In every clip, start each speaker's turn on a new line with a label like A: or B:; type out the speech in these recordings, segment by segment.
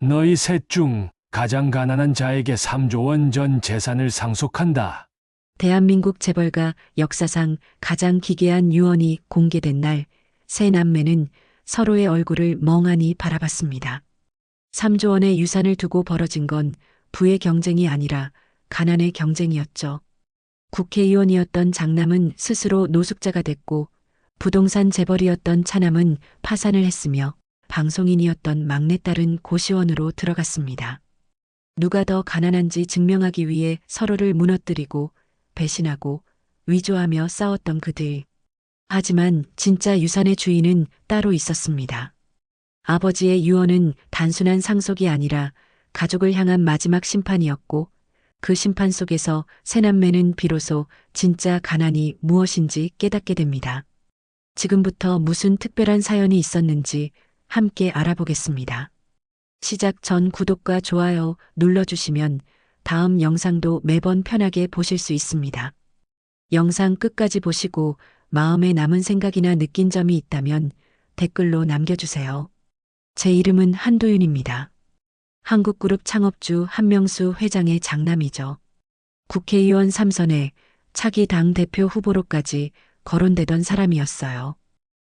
A: 너희 셋 중 가장 가난한 자에게 3조 원 전 재산을 상속한다.
B: 대한민국 재벌가 역사상 가장 기괴한 유언이 공개된 날, 세 남매는 서로의 얼굴을 멍하니 바라봤습니다. 3조 원의 유산을 두고 벌어진 건 부의 경쟁이 아니라 가난의 경쟁이었죠. 국회의원이었던 장남은 스스로 노숙자가 됐고, 부동산 재벌이었던 차남은 파산을 했으며, 방송인이었던 막내딸은 고시원으로 들어갔습니다. 누가 더 가난한지 증명하기 위해 서로를 무너뜨리고 배신하고 위조하며 싸웠던 그들. 하지만 진짜 유산의 주인은 따로 있었습니다. 아버지의 유언은 단순한 상속이 아니라 가족을 향한 마지막 심판이었고, 그 심판 속에서 세 남매는 비로소 진짜 가난이 무엇인지 깨닫게 됩니다. 지금부터 무슨 특별한 사연이 있었는지 함께 알아보겠습니다. 시작 전 구독과 좋아요 눌러주시면 다음 영상도 매번 편하게 보실 수 있습니다. 영상 끝까지 보시고 마음에 남은 생각이나 느낀 점이 있다면 댓글로 남겨주세요. 제 이름은 한도윤입니다. 한국그룹 창업주 한명수 회장의 장남이죠. 국회의원 3선에 차기 당대표 후보로까지 거론되던 사람이었어요.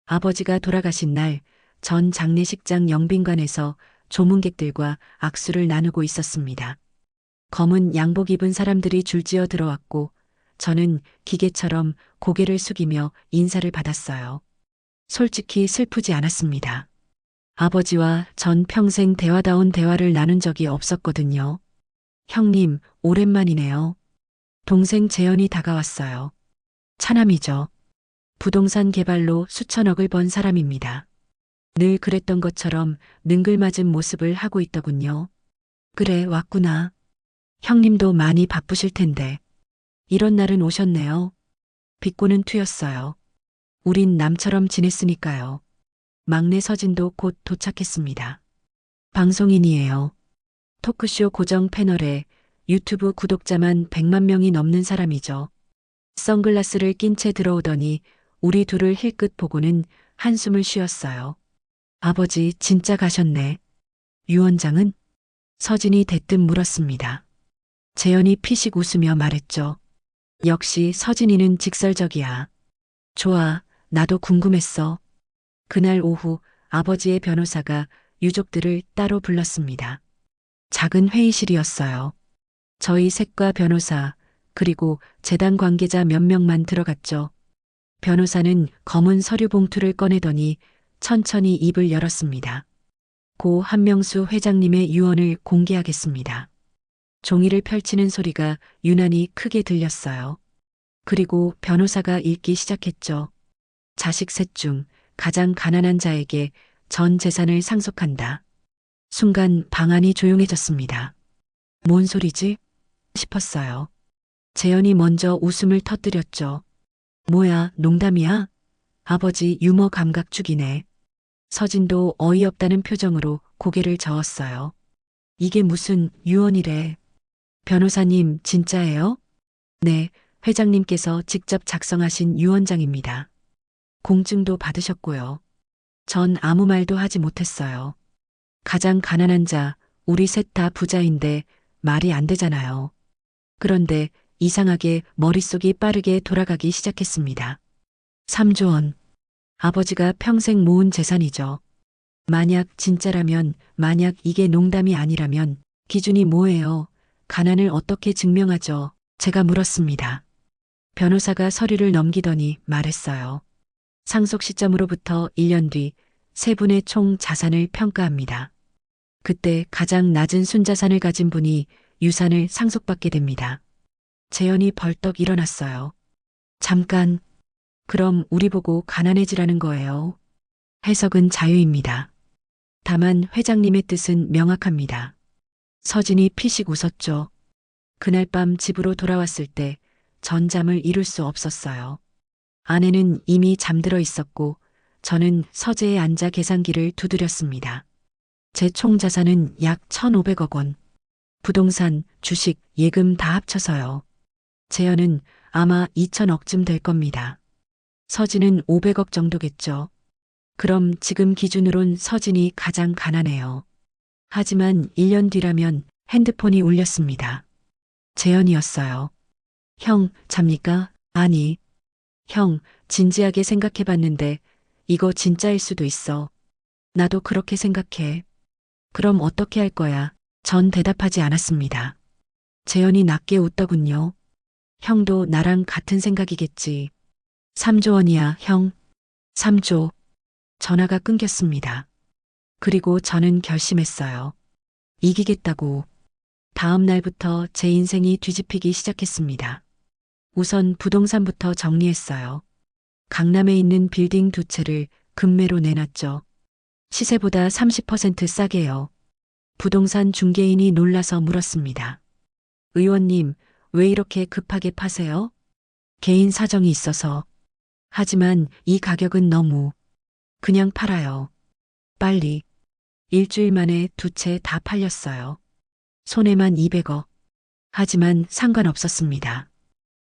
B: 아버지가 돌아가신 날 전 장례식장 영빈관에서 조문객들과 악수를 나누고 있었습니다. 검은 양복 입은 사람들이 줄지어 들어왔고 저는 기계처럼 고개를 숙이며 인사를 받았어요. 솔직히 슬프지 않았습니다. 아버지와 전 평생 대화다운 대화를 나눈 적이 없었거든요. 형님, 오랜만이네요. 동생 재현이 다가왔어요. 차남이죠. 부동산 개발로 수천억을 번 사람입니다. 늘 그랬던 것처럼 능글맞은 모습을 하고 있더군요. 그래, 왔구나. 형님도 많이 바쁘실 텐데. 이런 날은 오셨네요. 비꼬는 투였어요. 우린 남처럼 지냈으니까요. 막내 서진도 곧 도착했습니다. 방송인이에요. 토크쇼 고정 패널에 유튜브 구독자만 100만 명이 넘는 사람이죠. 선글라스를 낀 채 들어오더니 우리 둘을 힐끗 보고는 한숨을 쉬었어요. 아버지 진짜 가셨네. 유 원장은? 서진이 대뜸 물었습니다. 재현이 피식 웃으며 말했죠. 역시 서진이는 직설적이야. 좋아, 나도 궁금했어. 그날 오후 아버지의 변호사가 유족들을 따로 불렀습니다. 작은 회의실이었어요. 저희 셋과 변호사, 그리고 재단 관계자 몇 명만 들어갔죠. 변호사는 검은 서류 봉투를 꺼내더니 천천히 입을 열었습니다. 고 한명수 회장님의 유언을 공개하겠습니다. 종이를 펼치는 소리가 유난히 크게 들렸어요. 그리고 변호사가 읽기 시작했죠. 자식 셋 중 가장 가난한 자에게 전 재산을 상속한다. 순간 방 안이 조용해졌습니다. 뭔 소리지? 싶었어요. 재현이 먼저 웃음을 터뜨렸죠. 뭐야, 농담이야? 아버지 유머 감각 죽이네. 서진도 어이없다는 표정으로 고개를 저었어요. 이게 무슨 유언이래. 변호사님, 진짜예요? 네, 회장님께서 직접 작성하신 유언장입니다. 공증도 받으셨고요. 전 아무 말도 하지 못했어요. 가장 가난한 자, 우리 셋 다 부자인데 말이 안 되잖아요. 그런데 이상하게 머릿속이 빠르게 돌아가기 시작했습니다. 3조 원. 아버지가 평생 모은 재산이죠. 만약 진짜라면, 만약 이게 농담이 아니라면 기준이 뭐예요? 가난을 어떻게 증명하죠? 제가 물었습니다. 변호사가 서류를 넘기더니 말했어요. 상속 시점으로부터 1년 뒤 세 분의 총 자산을 평가합니다. 그때 가장 낮은 순자산을 가진 분이 유산을 상속받게 됩니다. 재현이 벌떡 일어났어요. 잠깐, 그럼 우리 보고 가난해지라는 거예요. 해석은 자유입니다. 다만 회장님의 뜻은 명확합니다. 서진이 피식 웃었죠. 그날 밤 집으로 돌아왔을 때 전잠을 이룰 수 없었어요. 아내는 이미 잠들어 있었고 저는 서재에 앉아 계산기를 두드렸습니다. 제 총 자산은 약 1,500억 원. 부동산, 주식, 예금 다 합쳐서요. 재현은 아마 2,000억쯤 될 겁니다. 서진은 500억 정도겠죠. 그럼 지금 기준으론 서진이 가장 가난해요. 하지만 1년 뒤라면 핸드폰이 울렸습니다. 재현이었어요. 형, 잡니까? 아니. 형, 진지하게 생각해봤는데 이거 진짜일 수도 있어. 나도 그렇게 생각해. 그럼 어떻게 할 거야? 전 대답하지 않았습니다. 재현이 낮게 웃더군요. 형도 나랑 같은 생각이겠지. 3조 원이야, 형. 3조. 전화가 끊겼습니다. 그리고 저는 결심했어요. 이기겠다고. 다음 날부터 제 인생이 뒤집히기 시작했습니다. 우선 부동산부터 정리했어요. 강남에 있는 빌딩 2채를 급매로 내놨죠. 시세보다 30% 싸게요. 부동산 중개인이 놀라서 물었습니다. 의원님, 왜 이렇게 급하게 파세요? 개인 사정이 있어서. 하지만 이 가격은 너무. 그냥 팔아요. 빨리. 일주일 만에 2채 다 팔렸어요. 손해만 200억. 하지만 상관없었습니다.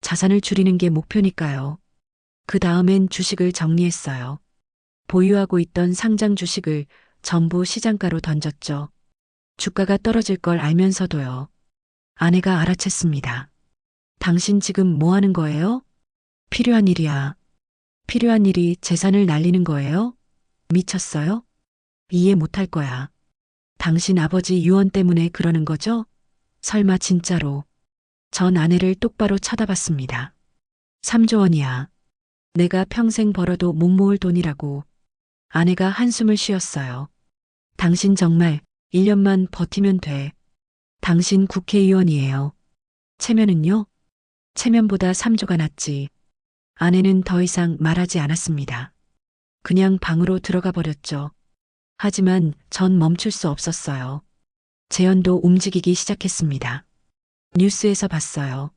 B: 자산을 줄이는 게 목표니까요. 그 다음엔 주식을 정리했어요. 보유하고 있던 상장 주식을 전부 시장가로 던졌죠. 주가가 떨어질 걸 알면서도요. 아내가 알아챘습니다. 당신 지금 뭐 하는 거예요? 필요한 일이야. 필요한 일이 재산을 날리는 거예요? 미쳤어요? 이해 못할 거야. 당신 아버지 유언 때문에 그러는 거죠? 설마 진짜로. 전 아내를 똑바로 쳐다봤습니다. 3조 원이야. 내가 평생 벌어도 못 모을 돈이라고. 아내가 한숨을 쉬었어요. 당신 정말 1년만 버티면 돼. 당신 국회의원이에요. 체면은요? 체면보다 3조가 낫지. 아내는 더 이상 말하지 않았습니다. 그냥 방으로 들어가 버렸죠. 하지만 전 멈출 수 없었어요. 재현도 움직이기 시작했습니다. 뉴스에서 봤어요.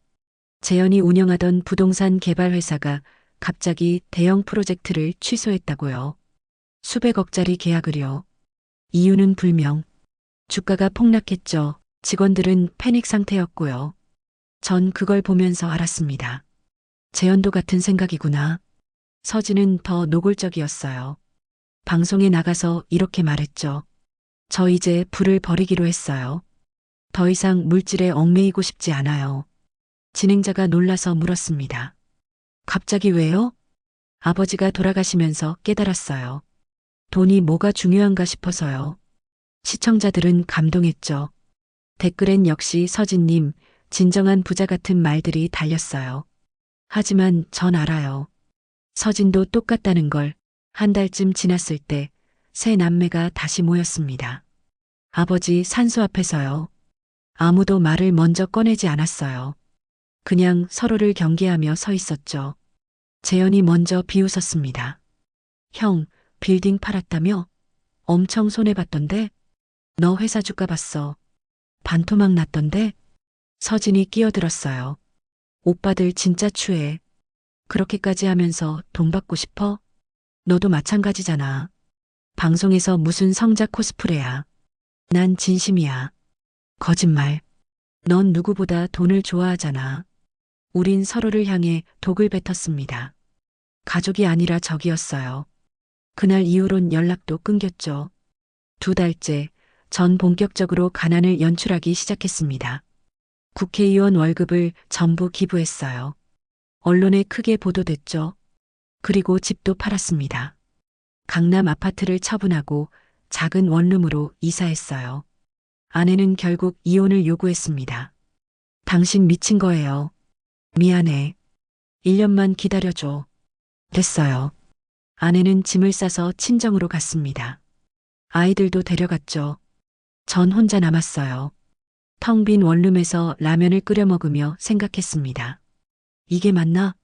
B: 재현이 운영하던 부동산 개발 회사가 갑자기 대형 프로젝트를 취소했다고요. 수백억짜리 계약을요. 이유는 불명. 주가가 폭락했죠. 직원들은 패닉 상태였고요. 전 그걸 보면서 알았습니다. 재현도 같은 생각이구나. 서진은 더 노골적이었어요. 방송에 나가서 이렇게 말했죠. 저 이제 불을 버리기로 했어요. 더 이상 물질에 얽매이고 싶지 않아요. 진행자가 놀라서 물었습니다. 갑자기 왜요? 아버지가 돌아가시면서 깨달았어요. 돈이 뭐가 중요한가 싶어서요. 시청자들은 감동했죠. 댓글엔 역시 서진님, 진정한 부자 같은 말들이 달렸어요. 하지만 전 알아요. 서진도 똑같다는 걸. 한 달쯤 지났을 때 세 남매가 다시 모였습니다. 아버지 산소 앞에서요. 아무도 말을 먼저 꺼내지 않았어요. 그냥 서로를 경계하며 서 있었죠. 재현이 먼저 비웃었습니다. 형, 빌딩 팔았다며? 엄청 손해봤던데? 너 회사 주가 봤어. 반토막 났던데? 서진이 끼어들었어요. 오빠들 진짜 추해. 그렇게까지 하면서 돈 받고 싶어? 너도 마찬가지잖아. 방송에서 무슨 성자 코스프레야. 난 진심이야. 거짓말. 넌 누구보다 돈을 좋아하잖아. 우린 서로를 향해 독을 뱉었습니다. 가족이 아니라 적이었어요. 그날 이후론 연락도 끊겼죠. 2달째 전 본격적으로 가난을 연출하기 시작했습니다. 국회의원 월급을 전부 기부했어요. 언론에 크게 보도됐죠. 그리고 집도 팔았습니다. 강남 아파트를 처분하고 작은 원룸으로 이사했어요. 아내는 결국 이혼을 요구했습니다. 당신 미친 거예요. 미안해. 1년만 기다려줘. 됐어요. 아내는 짐을 싸서 친정으로 갔습니다. 아이들도 데려갔죠. 전 혼자 남았어요. 텅 빈 원룸에서 라면을 끓여 먹으며 생각했습니다. 이게 맞나?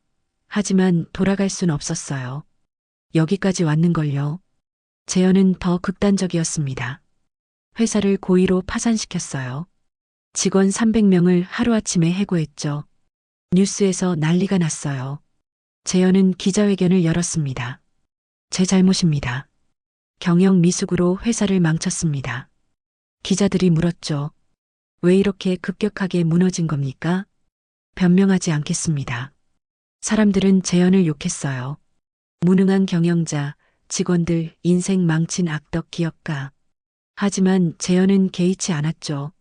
B: 하지만 돌아갈 순 없었어요. 여기까지 왔는걸요. 재현은 더 극단적이었습니다. 회사를 고의로 파산시켰어요. 직원 300명을 하루아침에 해고했죠. 뉴스에서 난리가 났어요. 재현은 기자회견을 열었습니다. 제 잘못입니다. 경영 미숙으로 회사를 망쳤습니다. 기자들이 물었죠. 왜 이렇게 급격하게 무너진 겁니까? 변명하지 않겠습니다. 사람들은 재현을 욕했어요. 무능한 경영자, 직원들 인생 망친 악덕 기업가. 하지만 재현은 개의치 않았죠.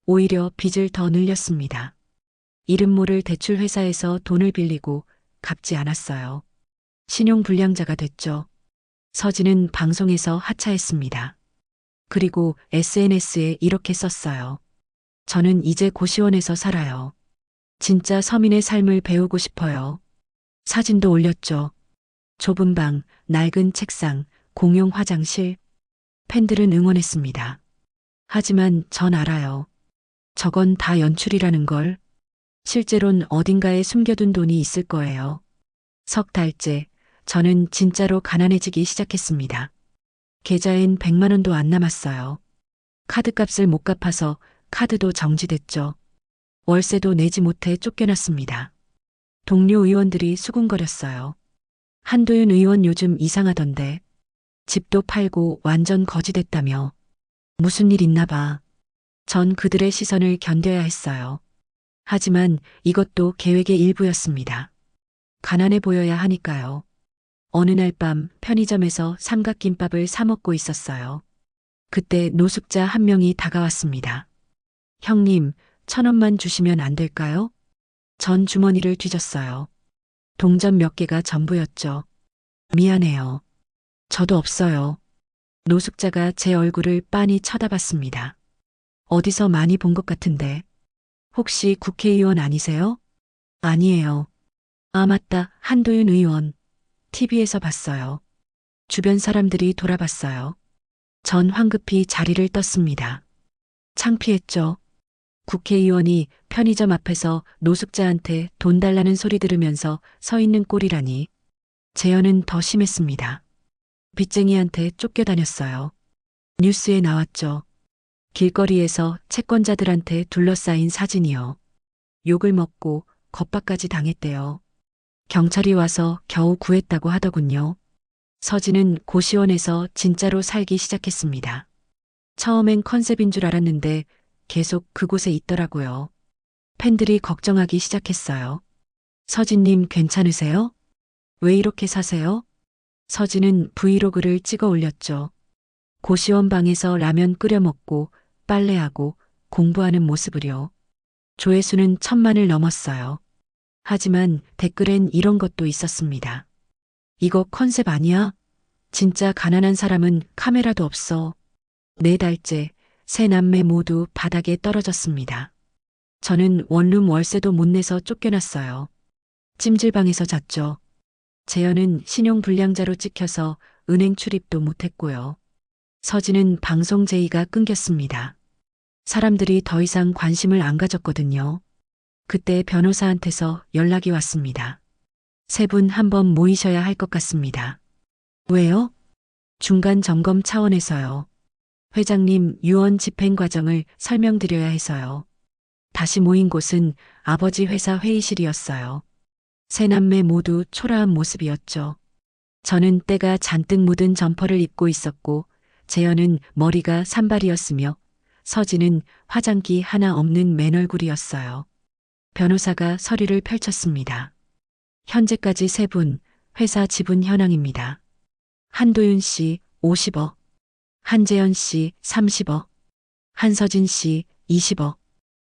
B: 오히려 빚을 더 늘렸습니다. 이름 모를 대출 회사에서 돈을 빌리고 갚지 않았어요. 신용불량자가 됐죠. 서진은 방송에서 하차했습니다. 그리고 SNS에 이렇게 썼어요. 저는 이제 고시원에서 살아요. 진짜 서민의 삶을 배우고 싶어요. 사진도 올렸죠. 좁은 방, 낡은 책상, 공용 화장실. 팬들은 응원했습니다. 하지만 전 알아요. 저건 다 연출이라는 걸. 실제론 어딘가에 숨겨둔 돈이 있을 거예요. 석 달째, 저는 진짜로 가난해지기 시작했습니다. 계좌엔 100만 원도 안 남았어요. 카드값을 못 갚아서 카드도 정지됐죠. 월세도 내지 못해 쫓겨났습니다. 동료 의원들이 수군거렸어요. 한도윤 의원 요즘 이상하던데. 집도 팔고 완전 거지됐다며. 무슨 일 있나 봐. 전 그들의 시선을 견뎌야 했어요. 하지만 이것도 계획의 일부였습니다. 가난해 보여야 하니까요. 어느 날 밤 편의점에서 삼각김밥을 사 먹고 있었어요. 그때 노숙자 한 명이 다가왔습니다. 형님, 1,000원만 주시면 안 될까요? 전 주머니를 뒤졌어요. 동전 몇 개가 전부였죠. 미안해요. 저도 없어요. 노숙자가 제 얼굴을 빤히 쳐다봤습니다. 어디서 많이 본 것 같은데. 혹시 국회의원 아니세요? 아니에요. 아, 맞다. 한도윤 의원. TV에서 봤어요. 주변 사람들이 돌아봤어요. 전 황급히 자리를 떴습니다. 창피했죠. 국회의원이 편의점 앞에서 노숙자한테 돈 달라는 소리 들으면서 서 있는 꼴이라니. 재현은 더 심했습니다. 빚쟁이한테 쫓겨다녔어요. 뉴스에 나왔죠. 길거리에서 채권자들한테 둘러싸인 사진이요. 욕을 먹고 겁박까지 당했대요. 경찰이 와서 겨우 구했다고 하더군요. 서진은 고시원에서 진짜로 살기 시작했습니다. 처음엔 컨셉인 줄 알았는데 계속 그곳에 있더라고요. 팬들이 걱정하기 시작했어요. 서진님 괜찮으세요? 왜 이렇게 사세요? 서진은 브이로그를 찍어 올렸죠. 고시원 방에서 라면 끓여 먹고 빨래하고 공부하는 모습을요. 조회수는 1,000만을 넘었어요. 하지만 댓글엔 이런 것도 있었습니다. 이거 컨셉 아니야? 진짜 가난한 사람은 카메라도 없어. 4달째 세 남매 모두 바닥에 떨어졌습니다. 저는 원룸 월세도 못 내서 쫓겨났어요. 찜질방에서 잤죠. 재현은 신용불량자로 찍혀서 은행 출입도 못했고요. 서진은 방송 제의가 끊겼습니다. 사람들이 더 이상 관심을 안 가졌거든요. 그때 변호사한테서 연락이 왔습니다. 세 분 한번 모이셔야 할 것 같습니다. 왜요? 중간 점검 차원에서요. 회장님 유언 집행 과정을 설명드려야 해서요. 다시 모인 곳은 아버지 회사 회의실이었어요. 세 남매 모두 초라한 모습이었죠. 저는 때가 잔뜩 묻은 점퍼를 입고 있었고 재현은 머리가 산발이었으며 서진은 화장기 하나 없는 맨얼굴이었어요. 변호사가 서류를 펼쳤습니다. 현재까지 세 분 회사 지분 현황입니다. 한도윤 씨 50억, 한재현 씨 30억, 한서진 씨 20억.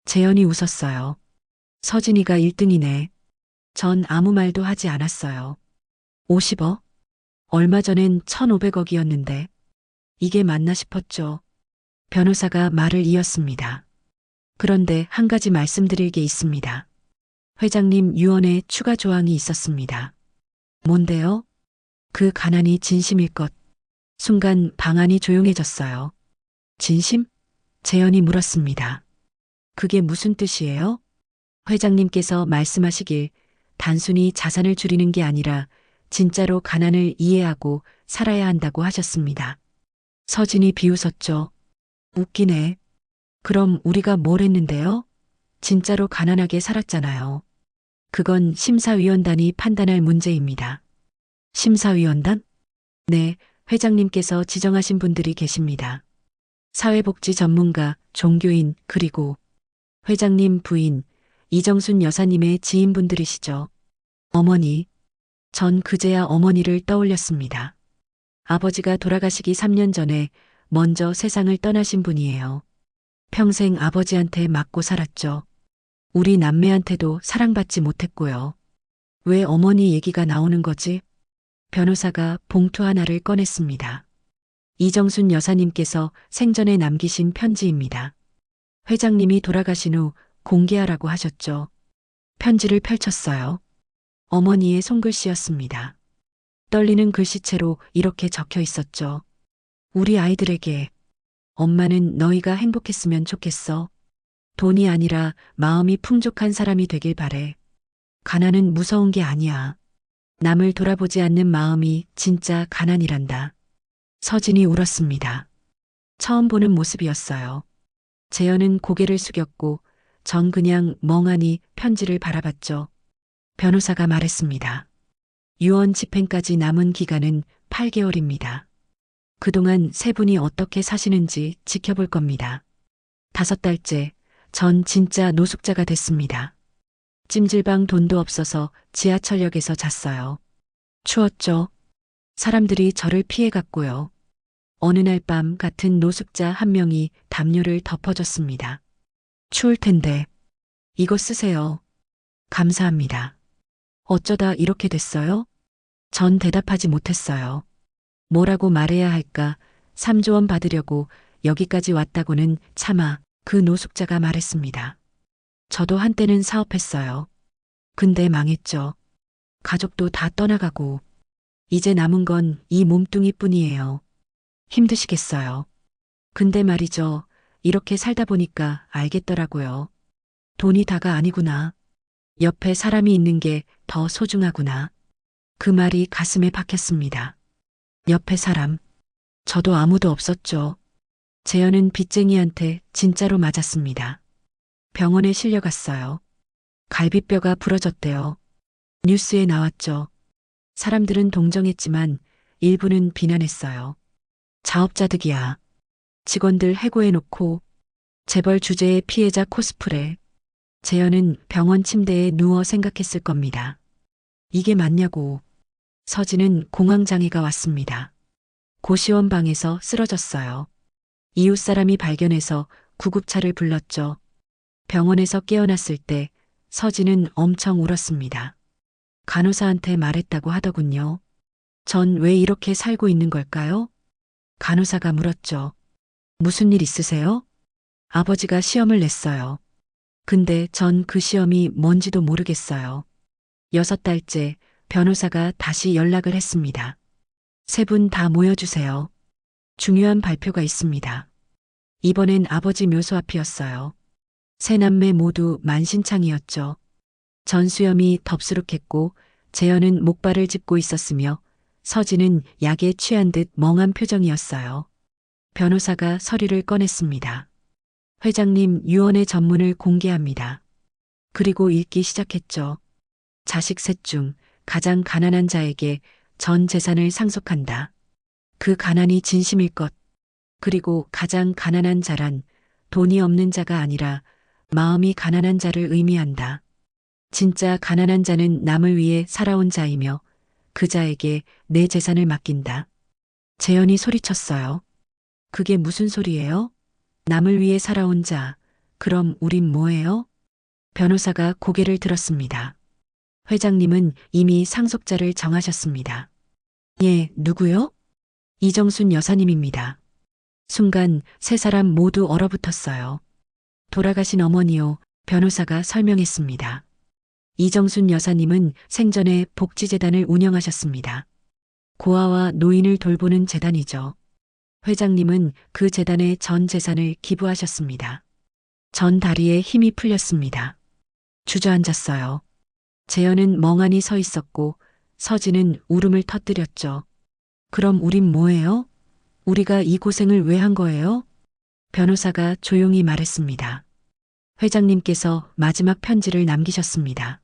B: 재현이 웃었어요. 서진이가 1등이네. 전 아무 말도 하지 않았어요. 50억? 얼마 전엔 1,500억이었는데 이게 맞나 싶었죠. 변호사가 말을 이었습니다. 그런데 한 가지 말씀드릴 게 있습니다. 회장님 유언에 추가 조항이 있었습니다. 뭔데요? 그 가난이 진심일 것. 순간 방안이 조용해졌어요. 진심? 재현이 물었습니다. 그게 무슨 뜻이에요? 회장님께서 말씀하시길 단순히 자산을 줄이는 게 아니라 진짜로 가난을 이해하고 살아야 한다고 하셨습니다. 서진이 비웃었죠. 웃기네. 그럼 우리가 뭘 했는데요? 진짜로 가난하게 살았잖아요. 그건 심사위원단이 판단할 문제입니다. 심사위원단? 네, 회장님께서 지정하신 분들이 계십니다. 사회복지 전문가, 종교인, 그리고 회장님 부인, 이정순 여사님의 지인분들이시죠. 어머니. 전 그제야 어머니를 떠올렸습니다. 아버지가 돌아가시기 3년 전에 먼저 세상을 떠나신 분이에요. 평생 아버지한테 맞고 살았죠. 우리 남매한테도 사랑받지 못했고요. 왜 어머니 얘기가 나오는 거지? 변호사가 봉투 하나를 꺼냈습니다. 이정순 여사님께서 생전에 남기신 편지입니다. 회장님이 돌아가신 후 공개하라고 하셨죠. 편지를 펼쳤어요. 어머니의 손글씨였습니다. 떨리는 글씨체로 이렇게 적혀 있었죠. 우리 아이들에게 엄마는 너희가 행복했으면 좋겠어. 돈이 아니라 마음이 풍족한 사람이 되길 바래. 가난은 무서운 게 아니야. 남을 돌아보지 않는 마음이 진짜 가난이란다. 서진이 울었습니다. 처음 보는 모습이었어요. 재현은 고개를 숙였고 전 그냥 멍하니 편지를 바라봤죠. 변호사가 말했습니다. 유언 집행까지 남은 기간은 8개월입니다. 그동안 세 분이 어떻게 사시는지 지켜볼 겁니다. 5달째 전 진짜 노숙자가 됐습니다. 찜질방 돈도 없어서 지하철역에서 잤어요. 추웠죠. 사람들이 저를 피해갔고요. 어느 날 밤 같은 노숙자 한 명이 담요를 덮어줬습니다. 추울 텐데 이거 쓰세요. 감사합니다. 어쩌다 이렇게 됐어요? 전 대답하지 못했어요. 뭐라고 말해야 할까? 3조 원 받으려고 여기까지 왔다고는 차마 그 노숙자가 말했습니다. 저도 한때는 사업했어요. 근데 망했죠. 가족도 다 떠나가고 이제 남은 건 이 몸뚱이 뿐이에요. 힘드시겠어요. 근데 말이죠. 이렇게 살다 보니까 알겠더라고요. 돈이 다가 아니구나. 옆에 사람이 있는 게 더 소중하구나. 그 말이 가슴에 박혔습니다. 옆에 사람. 저도 아무도 없었죠. 재현은 빚쟁이한테 진짜로 맞았습니다. 병원에 실려갔어요. 갈비뼈가 부러졌대요. 뉴스에 나왔죠. 사람들은 동정했지만 일부는 비난했어요. 자업자득이야. 직원들 해고해놓고 재벌 주제의 피해자 코스프레. 재현은 병원 침대에 누워 생각했을 겁니다. 이게 맞냐고. 서진은 공황장애가 왔습니다. 고시원 방에서 쓰러졌어요. 이웃 사람이 발견해서 구급차를 불렀죠. 병원에서 깨어났을 때 서진은 엄청 울었습니다. 간호사한테 말했다고 하더군요. 전 왜 이렇게 살고 있는 걸까요? 간호사가 물었죠. 무슨 일 있으세요? 아버지가 시험을 냈어요. 근데 전 그 시험이 뭔지도 모르겠어요. 6달째 변호사가 다시 연락을 했습니다. 세 분 다 모여주세요. 중요한 발표가 있습니다. 이번엔 아버지 묘소 앞이었어요. 세 남매 모두 만신창이었죠. 전수염이 덥수룩했고 재현은 목발을 짚고 있었으며 서진은 약에 취한 듯 멍한 표정이었어요. 변호사가 서류를 꺼냈습니다. 회장님 유언의 전문을 공개합니다. 그리고 읽기 시작했죠. 자식 셋 중 가장 가난한 자에게 전 재산을 상속한다. 그 가난이 진심일 것. 그리고 가장 가난한 자란 돈이 없는 자가 아니라 마음이 가난한 자를 의미한다. 진짜 가난한 자는 남을 위해 살아온 자이며 그 자에게 내 재산을 맡긴다. 재현이 소리쳤어요. 그게 무슨 소리예요? 남을 위해 살아온 자, 그럼 우린 뭐예요? 변호사가 고개를 들었습니다. 회장님은 이미 상속자를 정하셨습니다. 예, 누구요? 이정순 여사님입니다. 순간 세 사람 모두 얼어붙었어요. 돌아가신 어머니요, 변호사가 설명했습니다. 이정순 여사님은 생전에 복지재단을 운영하셨습니다. 고아와 노인을 돌보는 재단이죠. 회장님은 그 재단에 전 재산을 기부하셨습니다. 전 다리에 힘이 풀렸습니다. 주저앉았어요. 재현은 멍하니 서 있었고 서진은 울음을 터뜨렸죠. 그럼 우린 뭐예요? 우리가 이 고생을 왜 한 거예요? 변호사가 조용히 말했습니다. 회장님께서 마지막 편지를 남기셨습니다.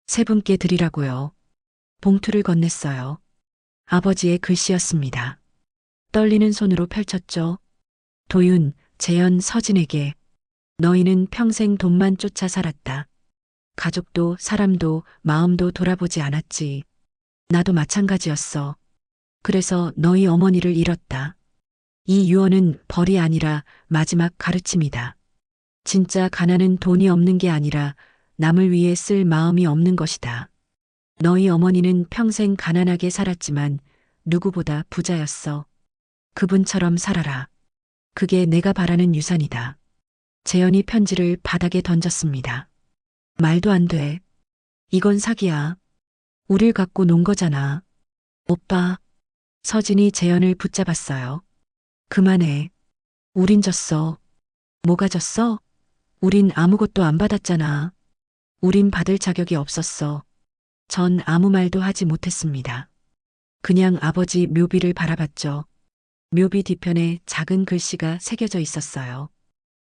B: 세 분께 드리라고요. 봉투를 건넸어요. 아버지의 글씨였습니다. 떨리는 손으로 펼쳤죠. 도윤, 재현, 서진에게 너희는 평생 돈만 쫓아 살았다. 가족도 사람도 마음도 돌아보지 않았지. 나도 마찬가지였어. 그래서 너희 어머니를 잃었다. 이 유언은 벌이 아니라 마지막 가르침이다. 진짜 가난은 돈이 없는 게 아니라 남을 위해 쓸 마음이 없는 것이다. 너희 어머니는 평생 가난하게 살았지만 누구보다 부자였어. 그분처럼 살아라. 그게 내가 바라는 유산이다. 재현이 편지를 바닥에 던졌습니다. 말도 안 돼. 이건 사기야. 우릴 갖고 논 거잖아. 오빠. 서진이 재현을 붙잡았어요. 그만해. 우린 졌어. 뭐가 졌어? 우린 아무것도 안 받았잖아. 우린 받을 자격이 없었어. 전 아무 말도 하지 못했습니다. 그냥 아버지 묘비를 바라봤죠. 묘비 뒤편에 작은 글씨가 새겨져 있었어요.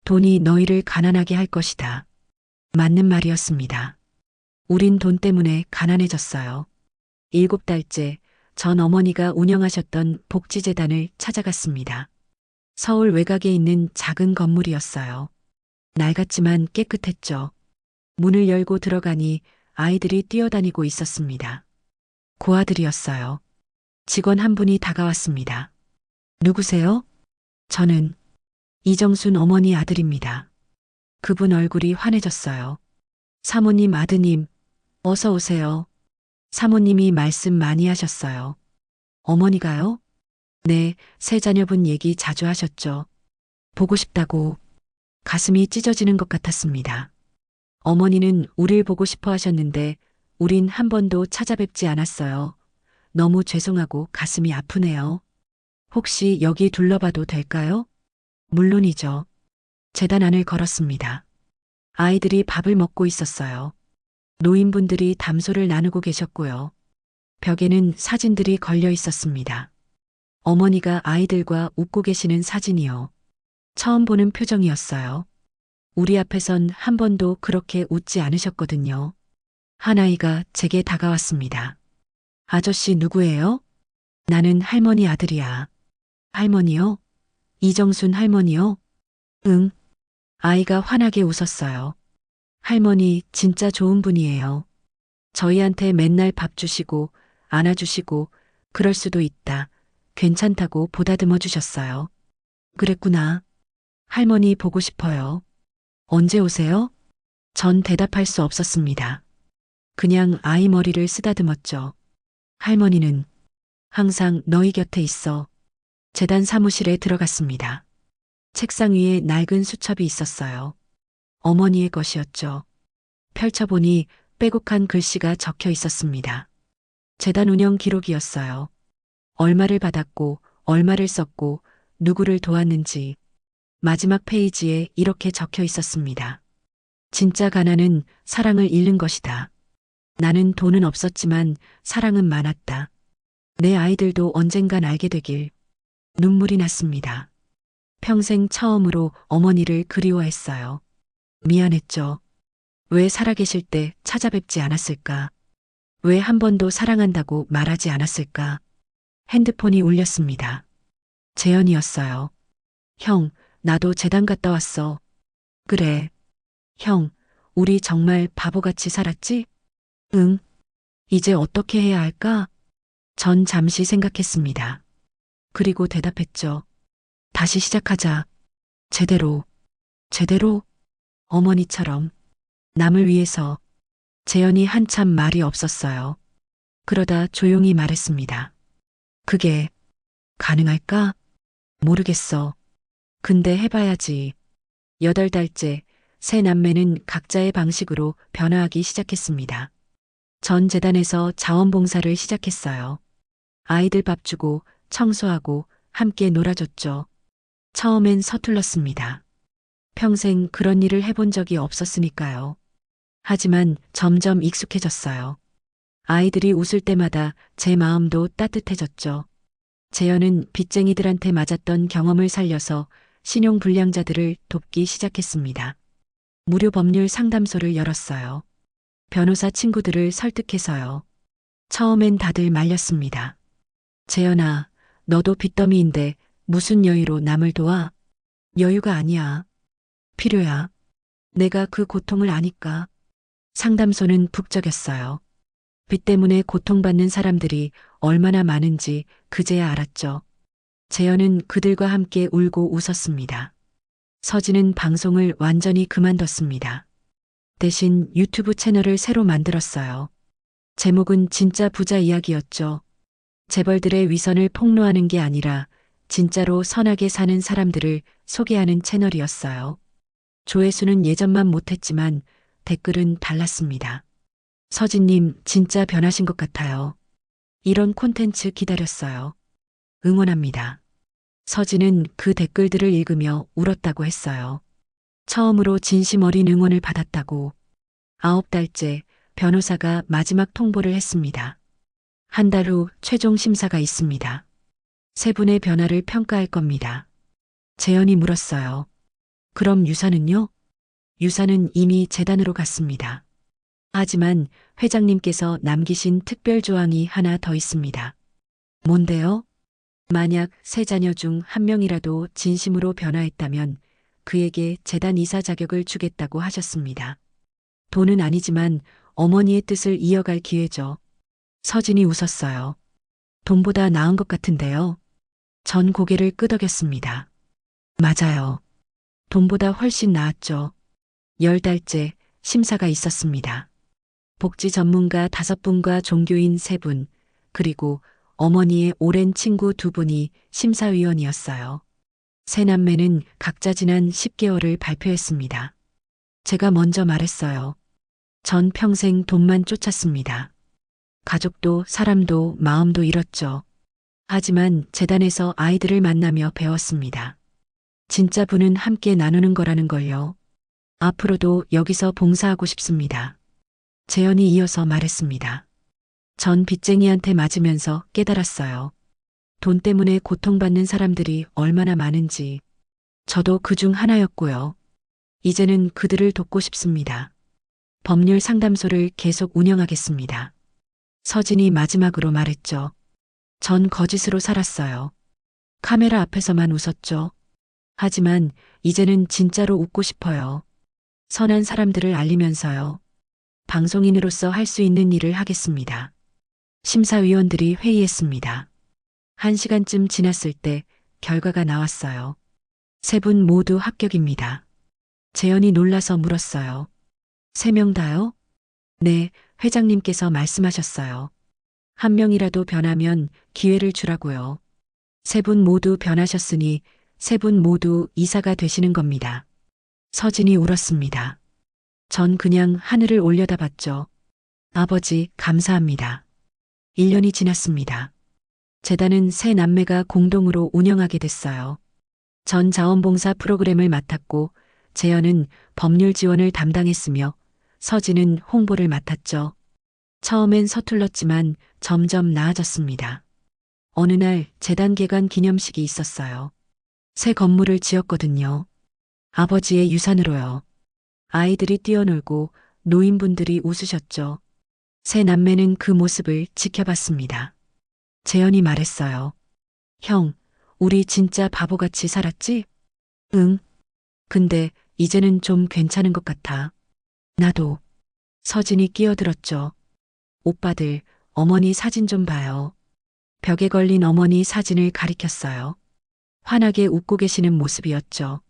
B: 돈이 너희를 가난하게 할 것이다. 맞는 말이었습니다. 우린 돈 때문에 가난해졌어요. 7달째 전 어머니가 운영하셨던 복지재단을 찾아갔습니다. 서울 외곽에 있는 작은 건물이었어요. 낡았지만 깨끗했죠. 문을 열고 들어가니 아이들이 뛰어다니고 있었습니다. 고아들이었어요. 직원 한 분이 다가왔습니다. 누구세요? 저는 이정순 어머니 아들입니다. 그분 얼굴이 환해졌어요. 사모님 아드님, 어서 오세요. 사모님이 말씀 많이 하셨어요. 어머니가요? 네, 세 자녀분 얘기 자주 하셨죠. 보고 싶다고 가슴이 찢어지는 것 같았습니다. 어머니는 우릴 보고 싶어 하셨는데 우린 한 번도 찾아뵙지 않았어요. 너무 죄송하고 가슴이 아프네요. 혹시 여기 둘러봐도 될까요? 물론이죠. 재단 안을 걸었습니다. 아이들이 밥을 먹고 있었어요. 노인분들이 담소를 나누고 계셨고요. 벽에는 사진들이 걸려 있었습니다. 어머니가 아이들과 웃고 계시는 사진이요. 처음 보는 표정이었어요. 우리 앞에선 한 번도 그렇게 웃지 않으셨거든요. 한 아이가 제게 다가왔습니다. 아저씨 누구예요? 나는 할머니 아들이야. 할머니요? 이정순 할머니요? 응. 아이가 환하게 웃었어요. 할머니 진짜 좋은 분이에요. 저희한테 맨날 밥 주시고 안아주시고 그럴 수도 있다. 괜찮다고 보다듬어 주셨어요. 그랬구나. 할머니 보고 싶어요. 언제 오세요? 전 대답할 수 없었습니다. 그냥 아이 머리를 쓰다듬었죠. 할머니는 항상 너희 곁에 있어. 재단 사무실에 들어갔습니다. 책상 위에 낡은 수첩이 있었어요. 어머니의 것이었죠. 펼쳐보니 빼곡한 글씨가 적혀 있었습니다. 재단 운영 기록이었어요. 얼마를 받았고, 얼마를 썼고, 누구를 도왔는지. 마지막 페이지에 이렇게 적혀 있었습니다. 진짜 가난은 사랑을 잃는 것이다. 나는 돈은 없었지만 사랑은 많았다. 내 아이들도 언젠간 알게 되길. 눈물이 났습니다. 평생 처음으로 어머니를 그리워했어요. 미안했죠. 왜 살아계실 때 찾아뵙지 않았을까? 왜 한 번도 사랑한다고 말하지 않았을까? 핸드폰이 울렸습니다. 재현이었어요. 형, 나도 재단 갔다 왔어. 그래. 형, 우리 정말 바보같이 살았지? 응. 이제 어떻게 해야 할까? 전 잠시 생각했습니다. 그리고 대답했죠. 다시 시작하자. 제대로. 제대로? 어머니처럼. 남을 위해서. 재현이 한참 말이 없었어요. 그러다 조용히 말했습니다. 그게 가능할까? 모르겠어. 근데 해봐야지. 8달째 세 남매는 각자의 방식으로 변화하기 시작했습니다. 전 재단에서 자원봉사를 시작했어요. 아이들 밥 주고 청소하고 함께 놀아줬죠. 처음엔 서툴렀습니다. 평생 그런 일을 해본 적이 없었으니까요. 하지만 점점 익숙해졌어요. 아이들이 웃을 때마다 제 마음도 따뜻해졌죠. 재현은 빚쟁이들한테 맞았던 경험을 살려서 신용불량자들을 돕기 시작했습니다. 무료 법률 상담소를 열었어요. 변호사 친구들을 설득해서요. 처음엔 다들 말렸습니다. 재현아, 너도 빚더미인데 무슨 여유로 남을 도와? 여유가 아니야. 필요야. 내가 그 고통을 아니까. 상담소는 북적였어요. 빚 때문에 고통받는 사람들이 얼마나 많은지 그제야 알았죠. 재현은 그들과 함께 울고 웃었습니다. 서진은 방송을 완전히 그만뒀습니다. 대신 유튜브 채널을 새로 만들었어요. 제목은 진짜 부자 이야기였죠. 재벌들의 위선을 폭로하는 게 아니라 진짜로 선하게 사는 사람들을 소개하는 채널이었어요. 조회수는 예전만 못했지만 댓글은 달랐습니다. 서진님 진짜 변하신 것 같아요. 이런 콘텐츠 기다렸어요. 응원합니다. 서진은 그 댓글들을 읽으며 울었다고 했어요. 처음으로 진심 어린 응원을 받았다고. 9달째 변호사가 마지막 통보를 했습니다. 한 달 후 최종 심사가 있습니다. 세 분의 변화를 평가할 겁니다. 재현이 물었어요. 그럼 유산은요? 유산은 이미 재단으로 갔습니다. 하지만 회장님께서 남기신 특별 조항이 하나 더 있습니다. 뭔데요? 만약 세 자녀 중 한 명이라도 진심으로 변화했다면 그에게 재단 이사 자격을 주겠다고 하셨습니다. 돈은 아니지만 어머니의 뜻을 이어갈 기회죠. 서진이 웃었어요. 돈보다 나은 것 같은데요. 전 고개를 끄덕였습니다. 맞아요. 돈보다 훨씬 나았죠. 10달째 심사가 있었습니다. 복지 전문가 5분과 종교인 3분, 그리고 어머니의 오랜 친구 2분이 심사위원이었어요. 세 남매는 각자 지난 10개월을 발표했습니다. 제가 먼저 말했어요. 전 평생 돈만 쫓았습니다. 가족도 사람도 마음도 잃었죠. 하지만 재단에서 아이들을 만나며 배웠습니다. 진짜 부는 함께 나누는 거라는 걸요. 앞으로도 여기서 봉사하고 싶습니다. 재현이 이어서 말했습니다. 전 빚쟁이한테 맞으면서 깨달았어요. 돈 때문에 고통받는 사람들이 얼마나 많은지. 저도 그중 하나였고요. 이제는 그들을 돕고 싶습니다. 법률 상담소를 계속 운영하겠습니다. 서진이 마지막으로 말했죠. 전 거짓으로 살았어요. 카메라 앞에서만 웃었죠. 하지만 이제는 진짜로 웃고 싶어요. 선한 사람들을 알리면서요. 방송인으로서 할 수 있는 일을 하겠습니다. 심사위원들이 회의했습니다. 1시간쯤 지났을 때 결과가 나왔어요. 세 분 모두 합격입니다. 재현이 놀라서 물었어요. 3명 다요? 네, 회장님께서 말씀하셨어요. 한 명이라도 변하면 기회를 주라고요. 세 분 모두 변하셨으니 세 분 모두 이사가 되시는 겁니다. 서진이 울었습니다. 전 그냥 하늘을 올려다봤죠. 아버지, 감사합니다. 1년이 지났습니다. 재단은 세 남매가 공동으로 운영하게 됐어요. 전 자원봉사 프로그램을 맡았고 재현은 법률 지원을 담당했으며 서진은 홍보를 맡았죠. 처음엔 서툴렀지만 점점 나아졌습니다. 어느 날 재단 개관 기념식이 있었어요. 새 건물을 지었거든요. 아버지의 유산으로요. 아이들이 뛰어놀고 노인분들이 웃으셨죠. 세 남매는 그 모습을 지켜봤습니다. 재현이 말했어요. 형, 우리 진짜 바보같이 살았지? 응. 근데 이제는 좀 괜찮은 것 같아. 나도. 서진이 끼어들었죠. 오빠들, 어머니 사진 좀 봐요. 벽에 걸린 어머니 사진을 가리켰어요. 환하게 웃고 계시는 모습이었죠.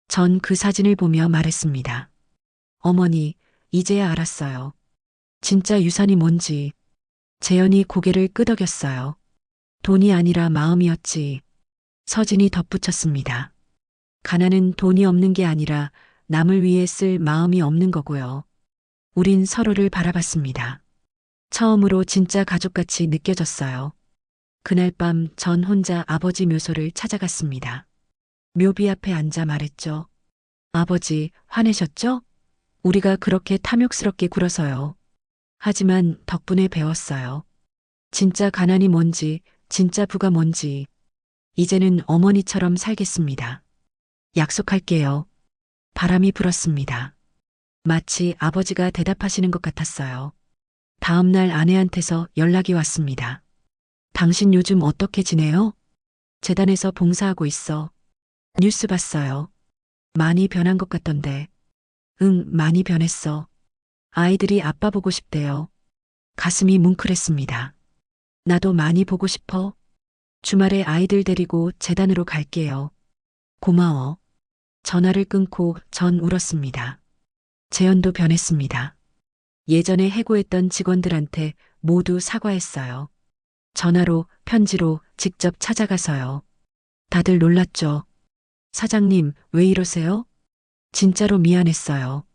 B: 전 그 사진을 보며 말했습니다. 어머니, 이제야 알았어요. 진짜 유산이 뭔지. 재현이 고개를 끄덕였어요. 돈이 아니라 마음이었지. 서진이 덧붙였습니다. 가난은 돈이 없는 게 아니라 남을 위해 쓸 마음이 없는 거고요. 우린 서로를 바라봤습니다. 처음으로 진짜 가족같이 느껴졌어요. 그날 밤 전 혼자 아버지 묘소를 찾아갔습니다. 묘비 앞에 앉아 말했죠. 아버지, 화내셨죠? 우리가 그렇게 탐욕스럽게 굴어서요. 하지만 덕분에 배웠어요. 진짜 가난이 뭔지, 진짜 부가 뭔지. 이제는 어머니처럼 살겠습니다. 약속할게요. 바람이 불었습니다. 마치 아버지가 대답하시는 것 같았어요. 다음 날 아내한테서 연락이 왔습니다. 당신 요즘 어떻게 지내요? 재단에서 봉사하고 있어. 뉴스 봤어요. 많이 변한 것 같던데. 응, 많이 변했어. 아이들이 아빠 보고 싶대요. 가슴이 뭉클했습니다. 나도 많이 보고 싶어. 주말에 아이들 데리고 재단으로 갈게요. 고마워. 전화를 끊고 전 울었습니다. 재현도 변했습니다. 예전에 해고했던 직원들한테 모두 사과했어요. 전화로, 편지로 직접 찾아가서요. 다들 놀랐죠. 사장님, 왜 이러세요? 진짜로 미안했어요.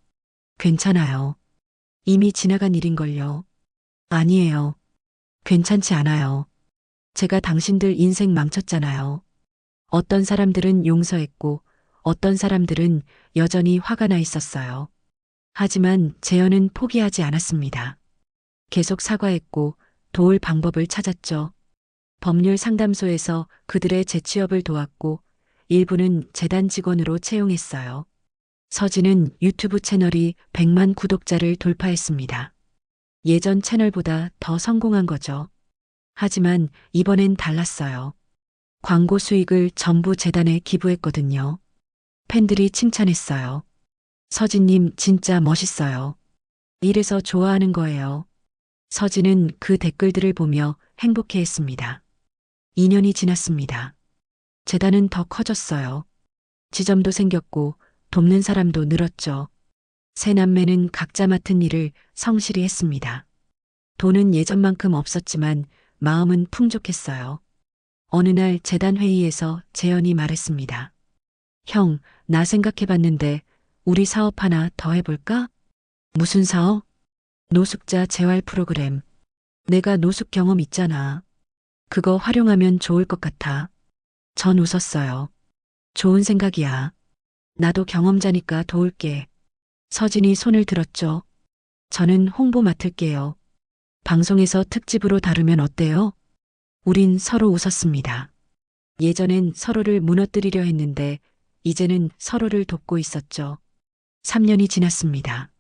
B: 괜찮아요. 이미 지나간 일인걸요. 아니에요. 괜찮지 않아요. 제가 당신들 인생 망쳤잖아요. 어떤 사람들은 용서했고, 어떤 사람들은 여전히 화가 나 있었어요. 하지만 재현은 포기하지 않았습니다. 계속 사과했고, 도울 방법을 찾았죠. 법률 상담소에서 그들의 재취업을 도왔고, 일부는 재단 직원으로 채용했어요. 서진은 유튜브 채널이 100만 구독자를 돌파했습니다. 예전 채널보다 더 성공한 거죠. 하지만 이번엔 달랐어요. 광고 수익을 전부 재단에 기부했거든요. 팬들이 칭찬했어요. 서진님 진짜 멋있어요. 이래서 좋아하는 거예요. 서진은 그 댓글들을 보며 행복해했습니다. 2년이 지났습니다. 재단은 더 커졌어요. 지점도 생겼고 돕는 사람도 늘었죠. 세 남매는 각자 맡은 일을 성실히 했습니다. 돈은 예전만큼 없었지만 마음은 풍족했어요. 어느 날 재단 회의에서 재현이 말했습니다. 형, 나 생각해봤는데 우리 사업 하나 더 해볼까? 무슨 사업? 노숙자 재활 프로그램. 내가 노숙 경험 있잖아. 그거 활용하면 좋을 것 같아. 전 웃었어요. 좋은 생각이야. 나도 경험자니까 도울게. 서진이 손을 들었죠. 저는 홍보 맡을게요. 방송에서 특집으로 다루면 어때요? 우린 서로 웃었습니다. 예전엔 서로를 무너뜨리려 했는데 이제는 서로를 돕고 있었죠. 3년이 지났습니다.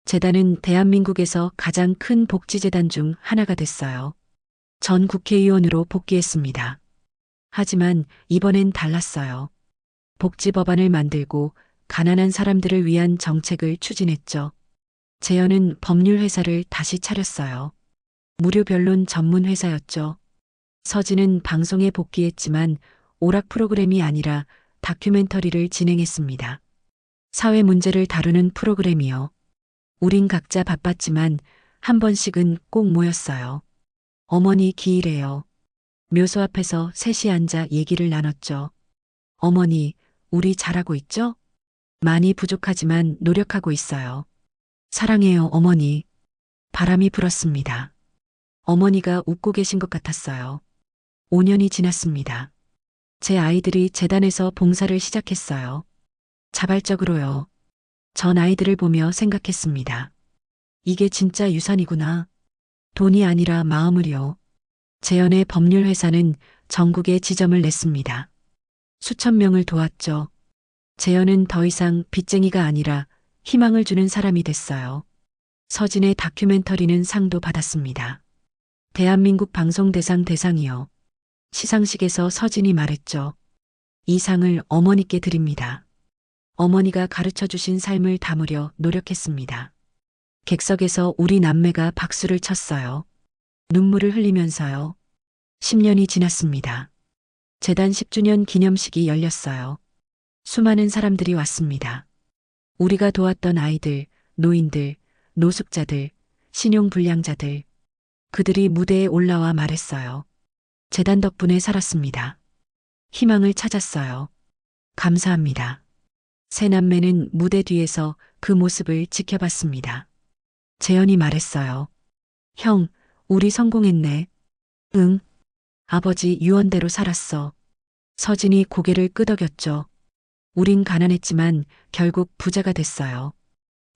B: 재단은 대한민국에서 가장 큰 복지재단 중 하나가 됐어요. 전 국회의원으로 복귀했습니다. 하지만 이번엔 달랐어요. 복지법안을 만들고 가난한 사람들을 위한 정책을 추진했죠. 재현은 법률회사를 다시 차렸어요. 무료 변론 전문 회사였죠. 서진은 방송에 복귀했지만 오락 프로그램이 아니라 다큐멘터리를 진행했습니다. 사회 문제를 다루는 프로그램이요. 우린 각자 바빴지만 한 번씩은 꼭 모였어요. 어머니 기일에요. 묘소 앞에서 셋이 앉아 얘기를 나눴죠. 어머니, 우리 잘하고 있죠? 많이 부족하지만 노력하고 있어요. 사랑해요, 어머니. 바람이 불었습니다. 어머니가 웃고 계신 것 같았어요. 5년이 지났습니다. 제 아이들이 재단에서 봉사를 시작했어요. 자발적으로요. 전 아이들을 보며 생각했습니다. 이게 진짜 유산이구나. 돈이 아니라 마음을요. 재현의 법률회사는 전국에 지점을 냈습니다. 수천 명을 도왔죠. 재현은 더 이상 빚쟁이가 아니라 희망을 주는 사람이 됐어요. 서진의 다큐멘터리는 상도 받았습니다. 대한민국 방송대상 대상이요. 시상식에서 서진이 말했죠. 이 상을 어머니께 드립니다. 어머니가 가르쳐 주신 삶을 담으려 노력했습니다. 객석에서 우리 남매가 박수를 쳤어요. 눈물을 흘리면서요. 10년이 지났습니다. 재단 10주년 기념식이 열렸어요. 수많은 사람들이 왔습니다. 우리가 도왔던 아이들, 노인들, 노숙자들, 신용불량자들, 그들이 무대에 올라와 말했어요. 재단 덕분에 살았습니다. 희망을 찾았어요. 감사합니다. 세 남매는 무대 뒤에서 그 모습을 지켜봤습니다. 재현이 말했어요. 형, 우리 성공했네. 응. 아버지 유언대로 살았어. 서진이 고개를 끄덕였죠. 우린 가난했지만 결국 부자가 됐어요.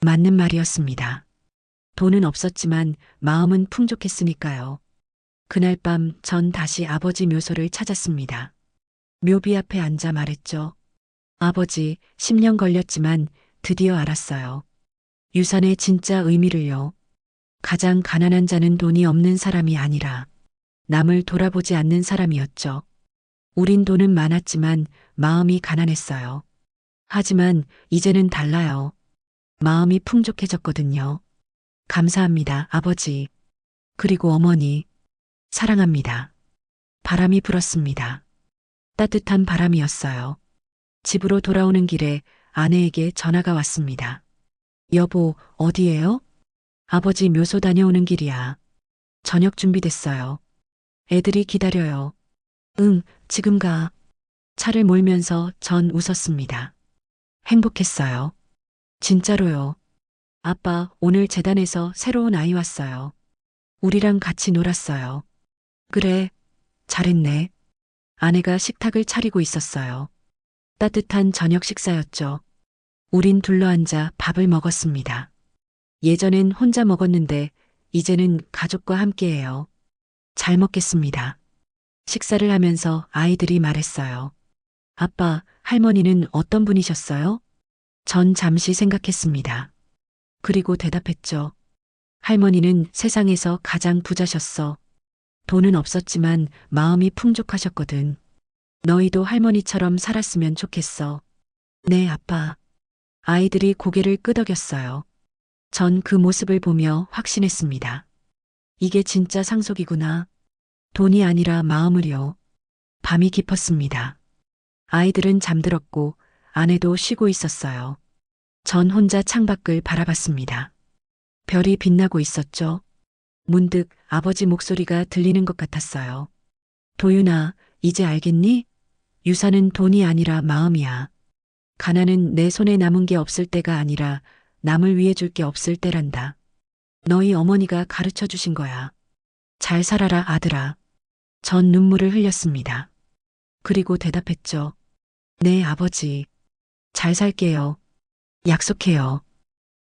B: 맞는 말이었습니다. 돈은 없었지만 마음은 풍족했으니까요. 그날 밤 전 다시 아버지 묘소를 찾았습니다. 묘비 앞에 앉아 말했죠. 아버지, 10년 걸렸지만 드디어 알았어요. 유산의 진짜 의미를요. 가장 가난한 자는 돈이 없는 사람이 아니라 남을 돌아보지 않는 사람이었죠. 우린 돈은 많았지만 마음이 가난했어요. 하지만 이제는 달라요. 마음이 풍족해졌거든요. 감사합니다, 아버지. 그리고 어머니. 사랑합니다. 바람이 불었습니다. 따뜻한 바람이었어요. 집으로 돌아오는 길에 아내에게 전화가 왔습니다. 여보, 어디에요? 아버지 묘소 다녀오는 길이야. 저녁 준비됐어요. 애들이 기다려요. 응, 지금 가. 차를 몰면서 전 웃었습니다. 행복했어요. 진짜로요. 아빠, 오늘 재단에서 새로운 아이 왔어요. 우리랑 같이 놀았어요. 그래, 잘했네. 아내가 식탁을 차리고 있었어요. 따뜻한 저녁 식사였죠. 우린 둘러앉아 밥을 먹었습니다. 예전엔 혼자 먹었는데 이제는 가족과 함께해요. 잘 먹겠습니다. 식사를 하면서 아이들이 말했어요. 아빠, 할머니는 어떤 분이셨어요? 전 잠시 생각했습니다. 그리고 대답했죠. 할머니는 세상에서 가장 부자셨어. 돈은 없었지만 마음이 풍족하셨거든. 너희도 할머니처럼 살았으면 좋겠어. 네, 아빠. 아이들이 고개를 끄덕였어요. 전 그 모습을 보며 확신했습니다. 이게 진짜 상속이구나. 돈이 아니라 마음을요. 밤이 깊었습니다. 아이들은 잠들었고 아내도 쉬고 있었어요. 전 혼자 창밖을 바라봤습니다. 별이 빛나고 있었죠. 문득 아버지 목소리가 들리는 것 같았어요. 도윤아, 이제 알겠니? 유산은 돈이 아니라 마음이야. 가난은 내 손에 남은 게 없을 때가 아니라 남을 위해 줄 게 없을 때란다. 너희 어머니가 가르쳐 주신 거야. 잘 살아라, 아들아. 전 눈물을 흘렸습니다. 그리고 대답했죠. 네, 아버지. 잘 살게요. 약속해요.